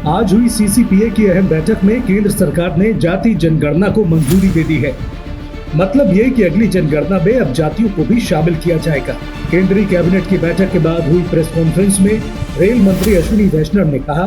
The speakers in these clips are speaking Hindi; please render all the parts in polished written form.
आज हुई सीसीपीए की अहम बैठक में केंद्र सरकार ने जाति जनगणना को मंजूरी दे दी है। मतलब ये कि अगली जनगणना में अब जातियों को भी शामिल किया जाएगा। केंद्रीय कैबिनेट की बैठक के बाद हुई प्रेस कॉन्फ्रेंस में रेल मंत्री अश्विनी वैष्णव ने कहा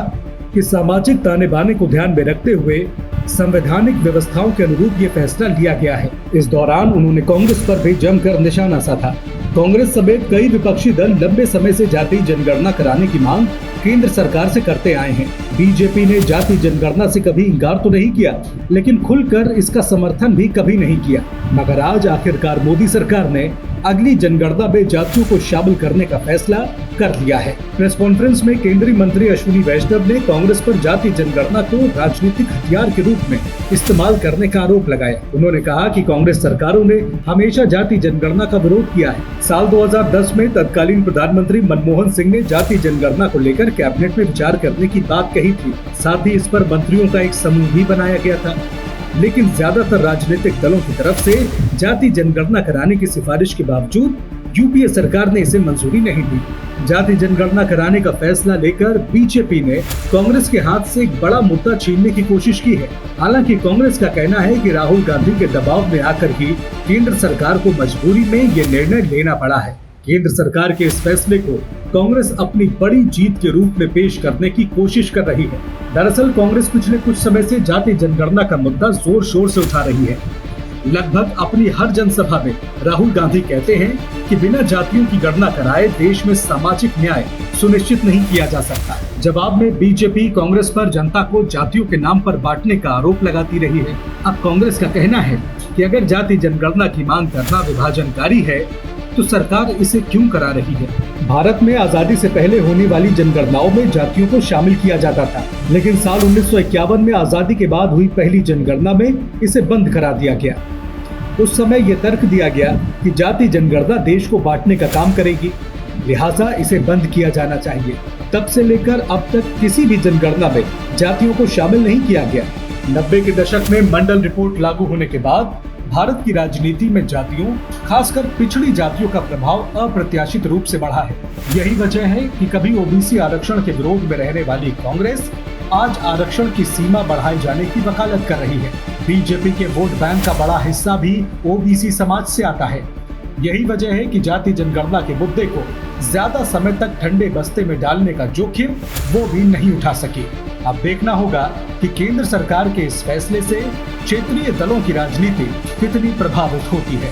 कि सामाजिक ताने बाने को ध्यान में रखते हुए संवैधानिक व्यवस्थाओं के अनुरूप ये फैसला लिया गया है। इस दौरान उन्होंने कांग्रेस पर भी जमकर निशाना साधा। कांग्रेस समेत कई विपक्षी दल लंबे समय से जाति जनगणना कराने की मांग केंद्र सरकार से करते आए हैं। बीजेपी ने जाति जनगणना से कभी इंकार तो नहीं किया, लेकिन खुलकर इसका समर्थन भी कभी नहीं किया। मगर आज आखिरकार मोदी सरकार ने अगली जनगणना में जातियों को शामिल करने का फैसला कर लिया है। प्रेस कॉन्फ्रेंस में केंद्रीय मंत्री अश्विनी वैष्णव ने कांग्रेस पर जाति जनगणना को राजनीतिक हथियार के रूप में इस्तेमाल करने का आरोप लगाया। उन्होंने कहा कि कांग्रेस सरकारों ने हमेशा जाति जनगणना का विरोध किया है। साल 2010 में तत्कालीन प्रधानमंत्री मनमोहन सिंह ने जाति जनगणना को लेकर कैबिनेट में विचार करने की बात कही थी। साथ ही इस पर मंत्रियों का एक समूह भी बनाया गया था, लेकिन ज्यादातर राजनीतिक दलों की तरफ से जाति जनगणना कराने की सिफारिश के बावजूद यूपीए सरकार ने इसे मंजूरी नहीं दी। जाति जनगणना कराने का फैसला लेकर बीजेपी ने कांग्रेस के हाथ से एक बड़ा मुद्दा छीनने की कोशिश की है। हालांकि कांग्रेस का कहना है कि राहुल गांधी के दबाव में आकर ही केंद्र सरकार को मजबूरी में ये निर्णय लेना पड़ा है। केंद्र सरकार के इस फैसले को कांग्रेस अपनी बड़ी जीत के रूप में पेश करने की कोशिश कर रही है। दरअसल कांग्रेस पिछले कुछ समय से जाति जनगणना का मुद्दा जोर शोर से उठा रही है। लगभग अपनी हर जनसभा में राहुल गांधी कहते हैं कि बिना जातियों की गणना कराए देश में सामाजिक न्याय सुनिश्चित नहीं किया जा सकता। जवाब में बीजेपी कांग्रेस पर जनता को जातियों के नाम पर बांटने का आरोप लगाती रही है। अब कांग्रेस का कहना है कि अगर जाति जनगणना की मांग करना विभाजनकारी है तो सरकार इसे क्यों करा रही है। भारत में आजादी से पहले होने वाली जनगणनाओं में जातियों को शामिल किया जाता था, लेकिन साल 1951 में आजादी के बाद हुई पहली जनगणना में इसे बंद करा दिया गया। उस समय ये तर्क दिया गया कि जाति जनगणना देश को बांटने का काम करेगी, लिहाजा इसे बंद किया जाना चाहिए। तब से लेकर अब तक किसी भी जनगणना में जातियों को शामिल नहीं किया गया। 90 के दशक में मंडल रिपोर्ट लागू होने के बाद भारत की राजनीति में जातियों, खासकर पिछड़ी जातियों का प्रभाव अप्रत्याशित रूप से बढ़ा है। यही वजह है कि कभी ओबीसी आरक्षण के विरोध में रहने वाली कांग्रेस आज आरक्षण की सीमा बढ़ाए जाने की वकालत कर रही है। बीजेपी के वोट बैंक का बड़ा हिस्सा भी ओबीसी समाज से आता है। यही वजह है कि जाति जनगणना के मुद्दे को ज्यादा समय तक ठंडे बस्ते में डालने का जोखिम वो भी नहीं उठा सके। अब देखना होगा कि केंद्र सरकार के इस फैसले से क्षेत्रीय दलों की राजनीति कितनी प्रभावित होती है।